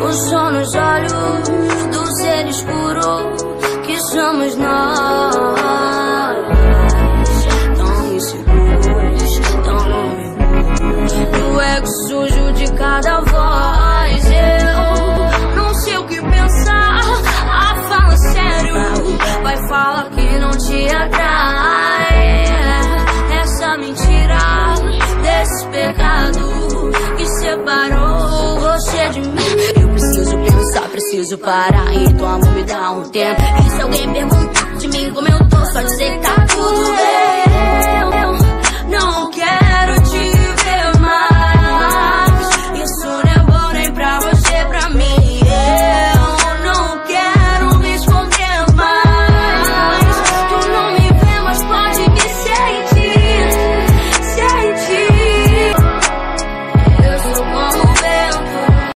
O sol nos olhos do ser escuro que somos nós. Tão inseguros, tão no ego sujo de cada voz. Eu não sei o que pensar. Fala sério, vai falar que não te atrai. Essa mentira desse pecado que separou você de mim. Eu preciso pensar, preciso parar. Então amor, me dá um tempo. E se alguém perguntar de mim como eu tô, só dizer que tá tudo bem.